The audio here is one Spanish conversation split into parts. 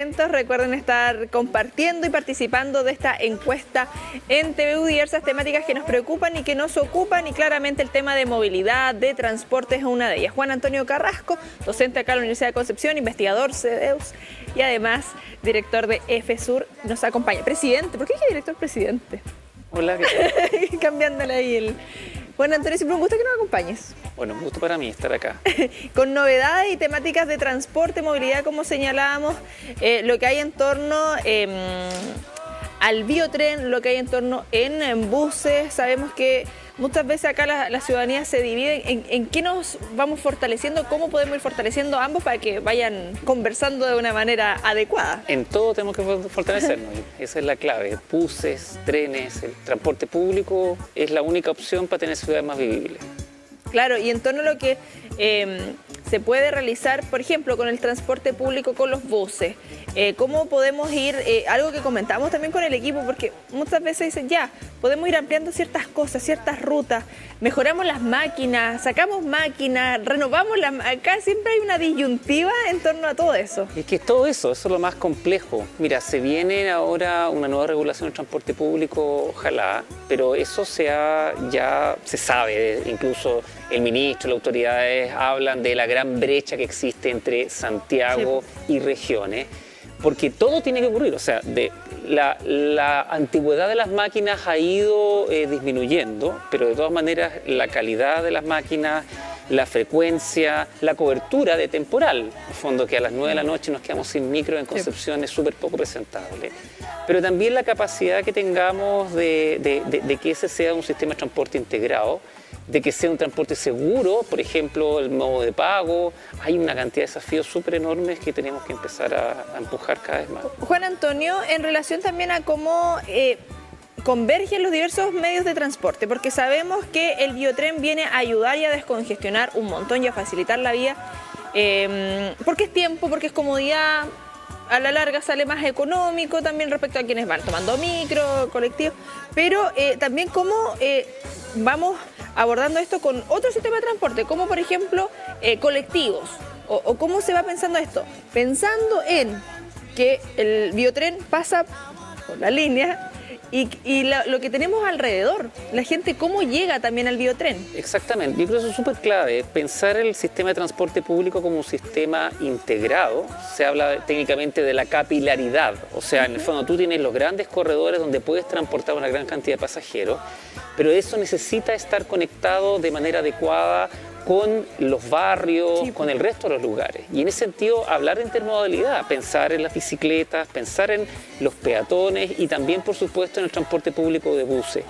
Recuerden estar compartiendo y participando de esta encuesta en TVU, diversas temáticas que nos preocupan y que nos ocupan, y claramente el tema de movilidad, de transporte es una de ellas. Juan Antonio Carrasco, docente acá en la Universidad de Concepción, investigador CEDEUS y además director de FSUR, nos acompaña. Presidente, ¿por qué dije director presidente? Hola, ¿qué tal? Cambiándole ahí el... Juan Antonio, siempre me gusta que nos acompañes. Bueno, un gusto para mí estar acá. Con novedades y temáticas de transporte, movilidad, como señalábamos, lo que hay en torno al biotren, lo que hay en torno en buses. Sabemos que muchas veces acá la ciudadanía se divide en qué nos vamos fortaleciendo, cómo podemos ir fortaleciendo ambos para que vayan conversando de una manera adecuada. En todo tenemos que fortalecernos, esa es la clave. Buses, trenes, el transporte público es la única opción para tener ciudades más vivibles. Claro, y en torno a lo que se puede realizar, por ejemplo, con el transporte público, con los buses, ¿cómo podemos ir? Algo que comentamos también con el equipo, porque muchas veces dicen, ya, podemos ir ampliando ciertas cosas, ciertas rutas, mejoramos las máquinas, sacamos máquinas, renovamos las... Acá siempre hay una disyuntiva en torno a todo eso. Es que todo eso es lo más complejo. Mira, se viene ahora una nueva regulación del transporte público, ojalá, pero eso ya se sabe, incluso el ministro, las autoridades hablan de la gran brecha que existe entre Santiago y regiones, porque todo tiene que ocurrir. O sea, la antigüedad de las máquinas ha ido disminuyendo, pero de todas maneras la calidad de las máquinas, la frecuencia, la cobertura de temporal, en el fondo que a las 9 de la noche nos quedamos sin micro en Concepción es súper poco presentable, pero también la capacidad que tengamos de que ese sea un sistema de transporte integrado, de que sea un transporte seguro, por ejemplo, el modo de pago. Hay una cantidad de desafíos súper enormes que tenemos que empezar a empujar cada vez más. Juan Antonio, en relación también a cómo convergen los diversos medios de transporte, porque sabemos que el biotren viene a ayudar y a descongestionar un montón y a facilitar la vía, porque es tiempo, porque es comodidad. A la larga sale más económico también respecto a quienes van tomando micro, colectivo, pero también cómo vamos abordando esto con otro sistema de transporte, como por ejemplo colectivos, o cómo se va pensando esto, pensando en que el biotren pasa por la línea y lo que tenemos alrededor, la gente cómo llega también al biotren. Exactamente, yo creo que eso es súper clave, pensar el sistema de transporte público como un sistema integrado. Se habla técnicamente de la capilaridad, o sea, en el fondo tú tienes los grandes corredores donde puedes transportar una gran cantidad de pasajeros, pero eso necesita estar conectado de manera adecuada con los barrios, con el resto de los lugares. Y en ese sentido, hablar de intermodalidad, pensar en las bicicletas, pensar en los peatones y también, por supuesto, en el transporte público de buses.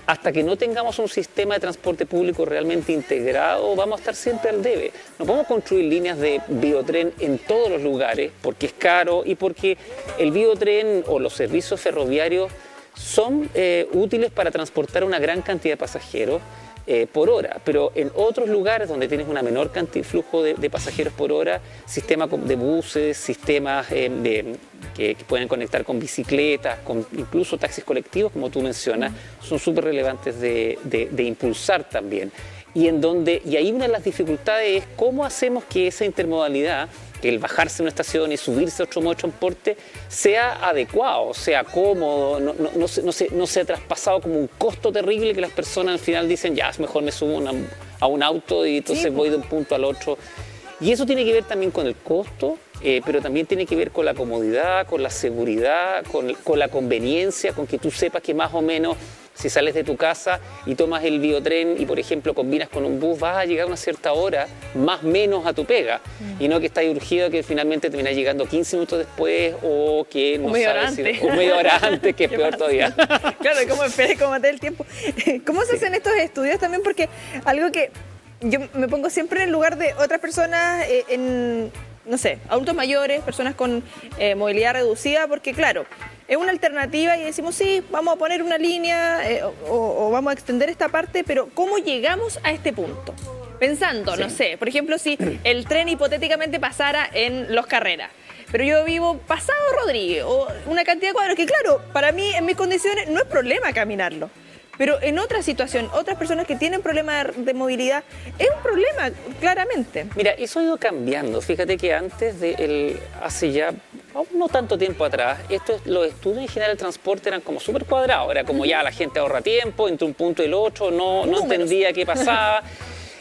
Hasta que no tengamos un sistema de transporte público realmente integrado, vamos a estar siempre al debe. No podemos construir líneas de biotren en todos los lugares porque es caro y porque el biotren o los servicios ferroviarios son útiles para transportar una gran cantidad de pasajeros por hora, pero en otros lugares donde tienes una menor cantidad de flujo de pasajeros por hora, sistemas de buses, sistemas que pueden conectar con bicicletas, con incluso taxis colectivos, como tú mencionas, son súper relevantes de impulsar también. Y ahí una de las dificultades es cómo hacemos que esa intermodalidad, que el bajarse de una estación y subirse a otro modo de transporte, sea adecuado, sea cómodo, no sea traspasado como un costo terrible que las personas al final dicen, ya, es mejor me subo a un auto y entonces voy de un punto al otro. Y eso tiene que ver también con el costo, pero también tiene que ver con la comodidad, con la seguridad, con la conveniencia, con que tú sepas que más o menos si sales de tu casa y tomas el biotren y, por ejemplo, combinas con un bus, vas a llegar a una cierta hora, más o menos a tu pega. Y no que estás urgido que finalmente terminas llegando 15 minutos después o que no sabes media hora antes, que es peor todavía. Claro, ¿cómo esperes, cómo matar el tiempo? ¿Cómo se hacen estos estudios también? Porque algo que yo me pongo siempre en el lugar de otras personas, no sé, adultos mayores, personas con movilidad reducida, porque claro, es una alternativa y decimos, sí, vamos a poner una línea o vamos a extender esta parte, pero ¿cómo llegamos a este punto? Pensando, no sé, por ejemplo, si el tren hipotéticamente pasara en Los Carreras, pero yo vivo pasado Rodríguez o una cantidad de cuadros que claro, para mí en mis condiciones no es problema caminarlo. Pero en otra situación, otras personas que tienen problemas de movilidad, es un problema, claramente. Mira, eso ha ido cambiando. Fíjate que hace ya no tanto tiempo atrás, los estudios en general del transporte eran como súper cuadrados. Era como ya la gente ahorra tiempo entre un punto y el otro, no entendía qué pasaba.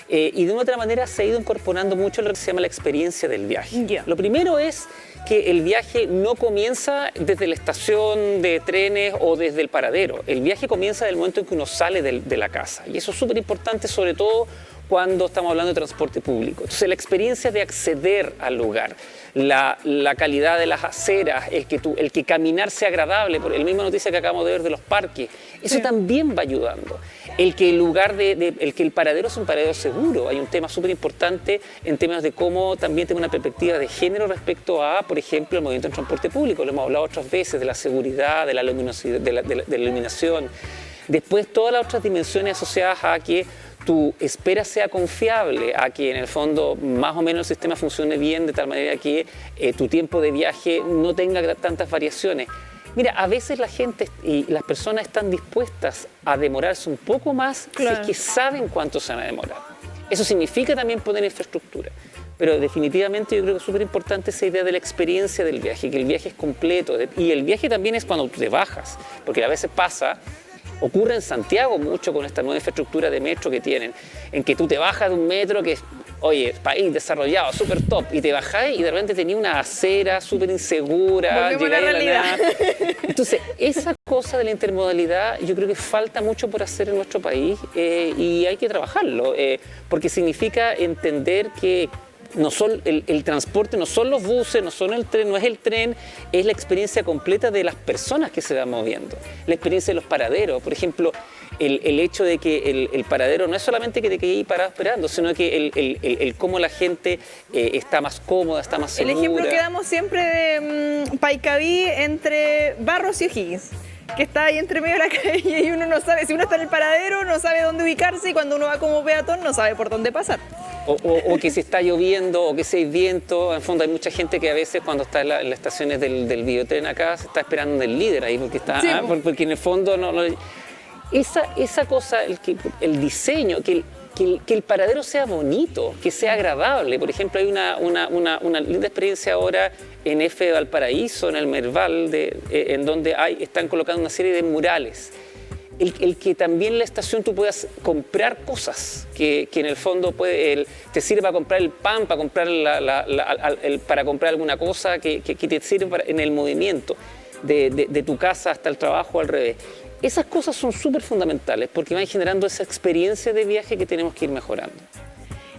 Y de una otra manera se ha ido incorporando mucho lo que se llama la experiencia del viaje. Yeah. Lo primero es que el viaje no comienza desde la estación de trenes o desde el paradero. El viaje comienza del momento en que uno sale de la casa. Y eso es súper importante, sobre todo cuando estamos hablando de transporte público. Entonces, la experiencia de acceder al lugar, la calidad de las aceras, el que caminar sea agradable, por la misma noticia que acabamos de ver de los parques, eso también va ayudando. El que el paradero es un paradero seguro. Hay un tema súper importante en términos de cómo también tengo una perspectiva de género respecto a, por ejemplo, el movimiento en transporte público. Lo hemos hablado otras veces, de la seguridad, de la luminosidad, de la iluminación. Después, todas las otras dimensiones asociadas a que tu espera sea confiable, a que en el fondo más o menos el sistema funcione bien de tal manera que tu tiempo de viaje no tenga tantas variaciones. Mira, a veces la gente y las personas están dispuestas a demorarse un poco más si es que saben cuánto se van a demorar. Eso significa también poner infraestructura. Pero definitivamente yo creo que es súper importante esa idea de la experiencia del viaje, que el viaje es completo. Y el viaje también es cuando tú te bajas, porque a veces ocurre en Santiago mucho con esta nueva infraestructura de metro que tienen, en que tú te bajas de un metro que es, oye, país desarrollado, súper top, y te bajás y de repente tenías una acera súper insegura, llegáis a la nada. Entonces, esa cosa de la intermodalidad yo creo que falta mucho por hacer en nuestro país y hay que trabajarlo, porque significa entender que el transporte no son los buses, no es el tren, es la experiencia completa de las personas que se van moviendo, la experiencia de los paraderos. Por ejemplo, el hecho de que el paradero no es solamente que te quedes ahí parado esperando, sino que el cómo la gente está más cómoda, está más segura. El ejemplo que damos siempre de Paicaví entre Barros y O'Higgins, que está ahí entre medio de la calle y uno no sabe, si uno está en el paradero no sabe dónde ubicarse y cuando uno va como peatón no sabe por dónde pasar. O que si está lloviendo o que si hay viento. En el fondo hay mucha gente que a veces cuando está en las estaciones del biotren acá se está esperando el líder ahí porque está porque en el fondo esa cosa, el diseño, que el paradero sea bonito, que sea agradable. Por ejemplo, hay una linda experiencia ahora en F de Valparaíso, en el Merval, en donde están colocando una serie de murales. El que también en la estación tú puedas comprar cosas que en el fondo te sirve para comprar el pan, para comprar, para comprar alguna cosa que te sirve en el movimiento de tu casa hasta el trabajo o al revés. Esas cosas son súper fundamentales porque van generando esa experiencia de viaje que tenemos que ir mejorando.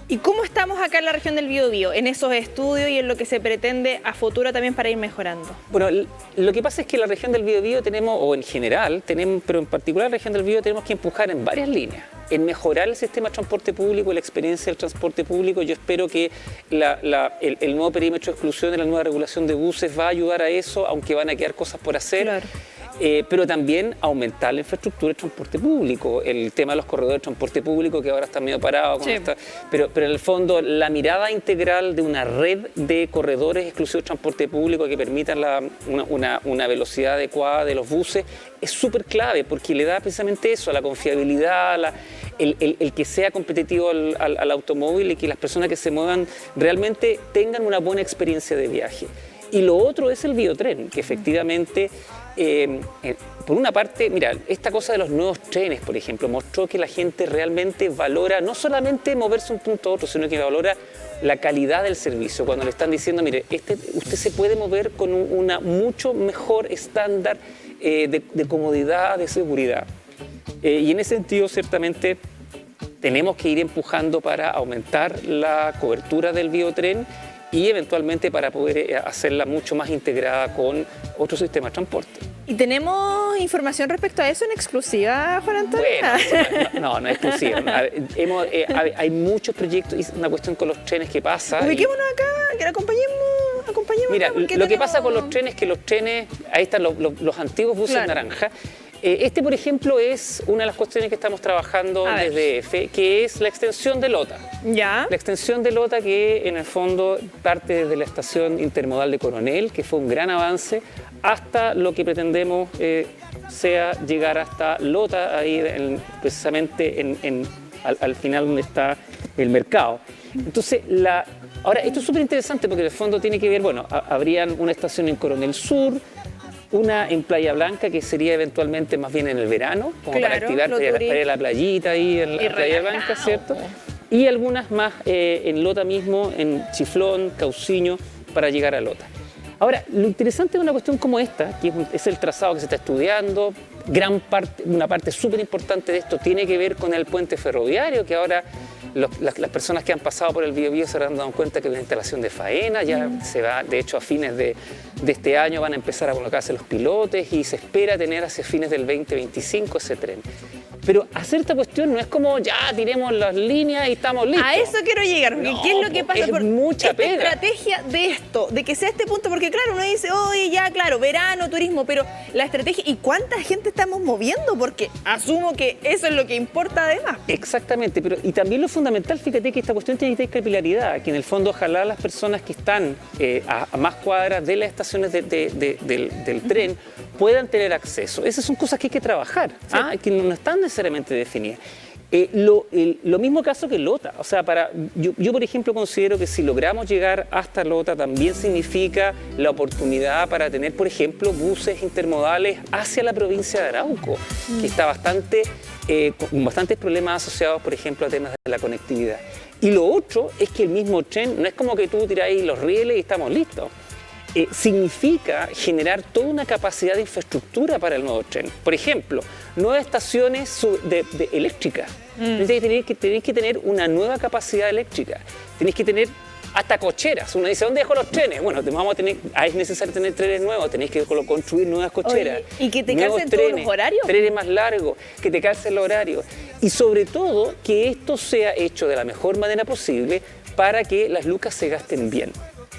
¿Y cómo estamos acá en la región del Biobío, en esos estudios y en lo que se pretende a futuro también para ir mejorando? Bueno, lo que pasa es que en la región del Biobío tenemos, o en general, pero en particular en la región del Biobío tenemos que empujar en varias líneas. En mejorar el sistema de transporte público y la experiencia del transporte público. Yo espero que el nuevo perímetro de exclusión de la nueva regulación de buses va a ayudar a eso, aunque van a quedar cosas por hacer. Claro. Pero también aumentar la infraestructura de transporte público, el tema de los corredores de transporte público que ahora está medio parado, pero en el fondo la mirada integral de una red de corredores exclusivos de transporte público que permitan una velocidad adecuada de los buses es súper clave porque le da precisamente eso, la confiabilidad, el que sea competitivo al automóvil y que las personas que se muevan realmente tengan una buena experiencia de viaje. Y lo otro es el biotren, que efectivamente, por una parte, mira, esta cosa de los nuevos trenes, por ejemplo, mostró que la gente realmente valora no solamente moverse de un punto a otro, sino que valora la calidad del servicio. Cuando le están diciendo, mire, usted se puede mover con una mucho mejor estándar de comodidad, de seguridad. Y en ese sentido, ciertamente, tenemos que ir empujando para aumentar la cobertura del biotren y eventualmente para poder hacerla mucho más integrada con otros sistemas de transporte. ¿Y tenemos información respecto a eso en exclusiva, Juan Antonio? Bueno, no es exclusiva. Hay muchos proyectos, es una cuestión con los trenes que pasa. Ubiquémonos acá, que la acompañemos. Mira, lo que pasa con los trenes es que los trenes, ahí están los antiguos buses naranja, Este, por ejemplo, es una de las cuestiones que estamos trabajando desde EFE, que es la extensión de Lota. ¿Ya? La extensión de Lota que en el fondo parte desde la estación intermodal de Coronel, que fue un gran avance, hasta lo que pretendemos sea llegar hasta Lota, ahí precisamente al final donde está el mercado. Entonces, ahora, esto es súper interesante porque en el fondo tiene que ver, bueno, habrían una estación en Coronel Sur, una en Playa Blanca, que sería eventualmente más bien en el verano, como para activar, para ir a la playita ahí en la Playa Blanca, ¿cierto? Y algunas más en Lota mismo, en Chiflón, Cauciño, para llegar a Lota. Ahora, lo interesante de una cuestión como esta, que es el trazado que se está estudiando, una parte súper importante de esto tiene que ver con el puente ferroviario, que ahora las personas que han pasado por el Biobío se habrán dado cuenta que es una instalación de faena, ya se va, de hecho a fines de este año van a empezar a colocarse los pilotes y se espera tener hacia fines del 2025 ese tren. Pero hacer esta cuestión no es como ya tiremos las líneas y estamos listos. A eso quiero llegar, porque no, ¿qué es lo que pasa? Es mucha esta pega. Estrategia de esto, de que sea este punto, porque claro, uno dice, oye, ya, claro, verano, turismo, pero la estrategia, ¿y cuánta gente estamos moviendo? Porque asumo que eso es lo que importa además. Exactamente, pero y también lo fundamental, fíjate que esta cuestión tiene que tener capilaridad, que en el fondo ojalá las personas que están a más cuadras de las estaciones del tren puedan tener acceso. Esas son cosas que hay que trabajar, que no están necesariamente definidas. Lo mismo caso que Lota, o sea, yo por ejemplo considero que si logramos llegar hasta Lota también significa la oportunidad para tener, por ejemplo, buses intermodales hacia la provincia de Arauco, que está con bastantes problemas asociados, por ejemplo, a temas de la conectividad. Y lo otro es que el mismo tren, no es como que tú tiráis los rieles y estamos listos. Significa generar toda una capacidad de infraestructura para el nuevo tren. Por ejemplo, nuevas estaciones eléctricas. Tenéis que tener una nueva capacidad eléctrica. Tenéis que tener hasta cocheras. Uno dice, ¿dónde dejo los trenes? Bueno, es necesario tener trenes nuevos, tenéis que construir nuevas cocheras. Oye, y que te calcen todos los horarios. Trenes más largos, que te calcen los horarios. Y sobre todo, que esto sea hecho de la mejor manera posible para que las lucas se gasten bien.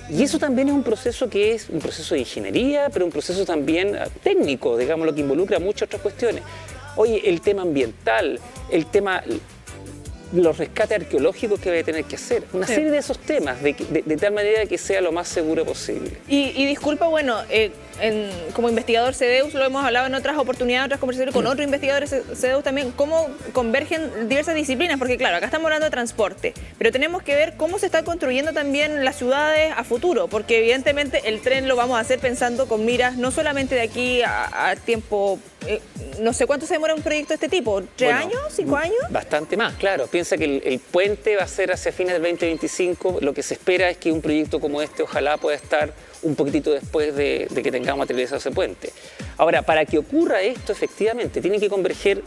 Y eso también es un proceso que es un proceso de ingeniería, pero un proceso también técnico, digamos, lo que involucra muchas otras cuestiones. Oye, el tema ambiental, el tema, los rescates arqueológicos que va a tener que hacer, una serie de esos temas, de tal manera que sea lo más seguro posible. Y disculpa, bueno, como investigador CEDEUS, lo hemos hablado en otras oportunidades, otras conversaciones con otros investigadores CEDEUS también, cómo convergen diversas disciplinas, porque claro, acá estamos hablando de transporte, pero tenemos que ver cómo se están construyendo también las ciudades a futuro, porque evidentemente el tren lo vamos a hacer pensando con miras no solamente de aquí a tiempo, no sé cuánto se demora un proyecto de este tipo, ¿3 años? ¿5 años? Bastante más, claro. Piensa que el puente va a ser hacia fines del 2025, lo que se espera es que un proyecto como este ojalá pueda estar un poquitito después de que tengamos materializado ese puente. Ahora, para que ocurra esto, efectivamente, tienen que converger,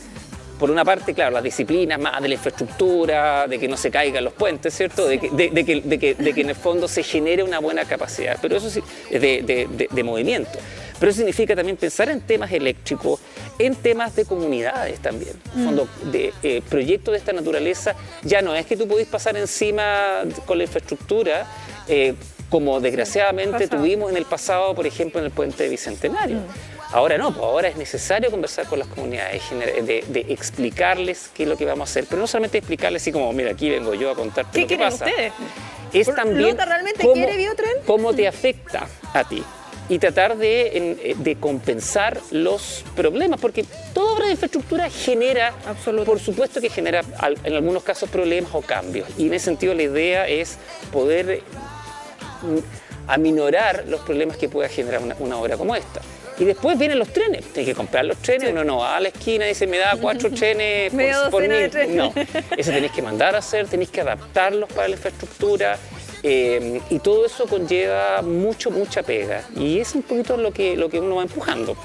por una parte, claro, las disciplinas más de la infraestructura, de que no se caigan los puentes, ¿cierto? De que en el fondo se genere una buena capacidad, pero eso sí, de movimiento. Pero eso significa también pensar en temas eléctricos, en temas de comunidades también. En fondo, de proyectos de esta naturaleza, ya no es que tú podés pasar encima con la infraestructura, como desgraciadamente tuvimos en el pasado, por ejemplo, en el puente de Bicentenario. Ahora no, pues ahora es necesario conversar con las comunidades, de explicarles qué es lo que vamos a hacer, pero no solamente explicarles así como, mira, aquí vengo yo a contarte lo que pasa. ¿Qué quieren ustedes? Es también ¿Lota realmente quiere biotren? Cómo te afecta a ti y tratar de compensar los problemas, porque toda obra de infraestructura genera, por supuesto que genera en algunos casos problemas o cambios, y en ese sentido la idea es poder aminorar los problemas que pueda generar una obra como esta. Y después vienen los trenes, tienes que comprar los trenes, uno no va a la esquina y dice, me da 4 trenes por 1000. No, eso tenés que mandar a hacer, tenés que adaptarlos para la infraestructura, y todo eso conlleva mucha pega. Y es un poquito lo que uno va empujando.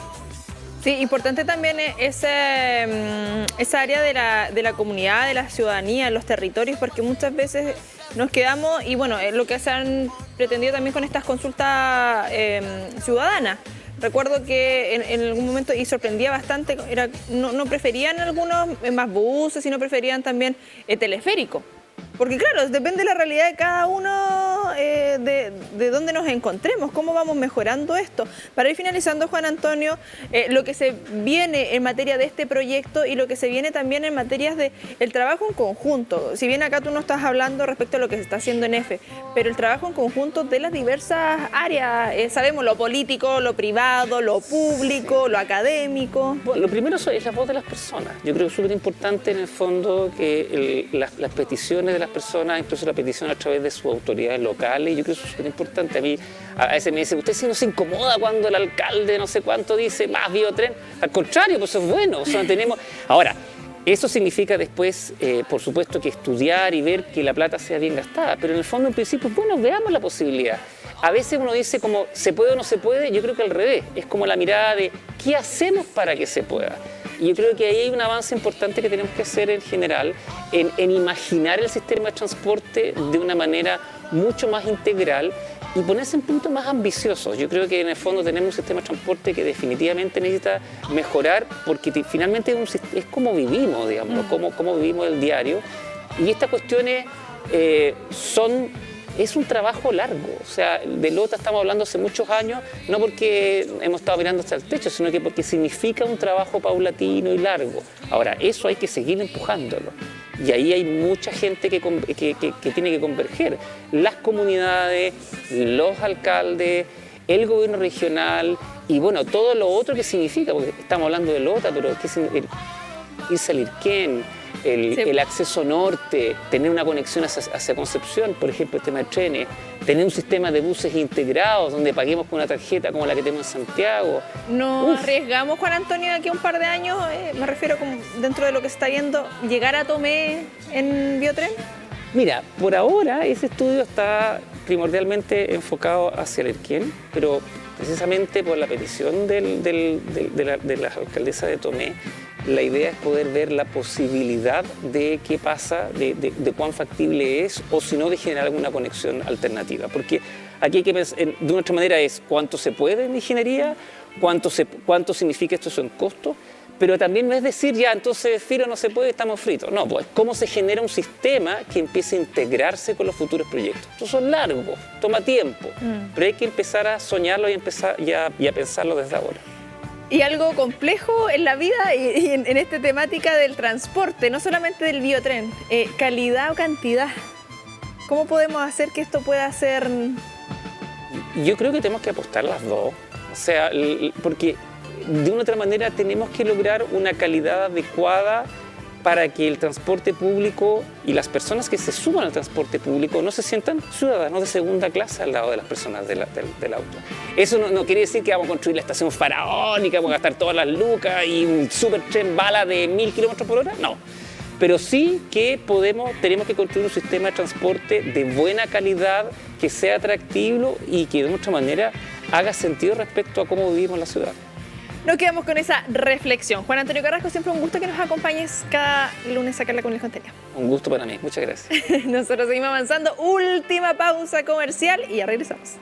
Sí, importante también esa área de la comunidad, de la ciudadanía, los territorios, porque muchas veces nos quedamos, y bueno, lo que se han pretendido también con estas consultas ciudadanas. Recuerdo que en algún momento, y sorprendía bastante, no preferían algunos más buses, sino preferían también teleférico. Porque claro, depende de la realidad de cada uno, de dónde nos encontremos, cómo vamos mejorando esto. Para ir finalizando, Juan Antonio, lo que se viene en materia de este proyecto y lo que se viene también en materias de el trabajo en conjunto. Si bien acá tú no estás hablando respecto a lo que se está haciendo en EFE, pero el trabajo en conjunto de las diversas áreas, sabemos lo político, lo privado, lo público, lo académico. Bueno, lo primero es la voz de las personas. Yo creo que es súper importante en el fondo que las peticiones de las personas, incluso la petición a través de sus autoridades locales, yo creo que eso es súper importante. A mí a veces me dicen, ¿usted sí no se incomoda cuando el alcalde no sé cuánto dice más biotren? Al contrario, pues eso es bueno. O sea, tenemos... Ahora, eso significa después, por supuesto, que estudiar y ver que la plata sea bien gastada, pero en el fondo, en principio, bueno, veamos la posibilidad. A veces uno dice como, ¿se puede o no se puede? Yo creo que al revés, es como la mirada de, ¿qué hacemos para que se pueda? Y yo creo que ahí hay un avance importante que tenemos que hacer en general, en imaginar el sistema de transporte de una manera mucho más integral y ponerse en puntos más ambiciosos. Yo creo que en el fondo tenemos un sistema de transporte que definitivamente necesita mejorar porque finalmente es como vivimos, digamos, como vivimos el diario. Y estas cuestiones es un trabajo largo. O sea, de Lota estamos hablando hace muchos años, no porque hemos estado mirando hasta el techo, sino que porque significa un trabajo paulatino y largo. Ahora, eso hay que seguir empujándolo. Y ahí hay mucha gente que tiene que converger. Las comunidades, los alcaldes, el gobierno regional y bueno, todo lo otro que significa, porque estamos hablando de Lota, pero ¿qué significa? Irse al Irquén, el acceso norte, tener una conexión hacia Concepción, por ejemplo, el tema de trenes, tener un sistema de buses integrados donde paguemos con una tarjeta como la que tenemos en Santiago. ¿No arriesgamos, Juan Antonio, de aquí a un par de años, me refiero como dentro de lo que se está viendo, llegar a Tomé en biotren? Mira, por ahora ese estudio está primordialmente enfocado hacia el Irquén, pero precisamente por la petición de la alcaldesa de Tomé, la idea es poder ver la posibilidad de qué pasa, de cuán factible es o si no de generar alguna conexión alternativa. Porque aquí hay que pensar, de una otra manera es cuánto se puede en ingeniería, cuánto significa esto en costo, pero también no es decir ya entonces filo no se puede, estamos fritos. No, pues cómo se genera un sistema que empiece a integrarse con los futuros proyectos. Estos son largos, toma tiempo, pero hay que empezar a soñarlo y empezar y a pensarlo desde ahora. Y algo complejo en la vida y en esta temática del transporte, no solamente del biotren, calidad o cantidad. ¿Cómo podemos hacer que esto pueda ser...? Yo creo que tenemos que apostar las dos, o sea, porque de una otra manera tenemos que lograr una calidad adecuada para que el transporte público y las personas que se suban al transporte público no se sientan ciudadanos de segunda clase al lado de las personas del auto. Eso no quiere decir que vamos a construir la estación faraónica, vamos a gastar todas las lucas y un super tren bala de 1000 kilómetros por hora, no. Pero sí que tenemos que construir un sistema de transporte de buena calidad, que sea atractivo y que de otra manera haga sentido respecto a cómo vivimos la ciudad. Nos quedamos con esa reflexión. Juan Antonio Carrasco, siempre un gusto que nos acompañes cada lunes a Carla con el contenido. Un gusto para mí, muchas gracias. Nosotros seguimos avanzando. Última pausa comercial y ya regresamos.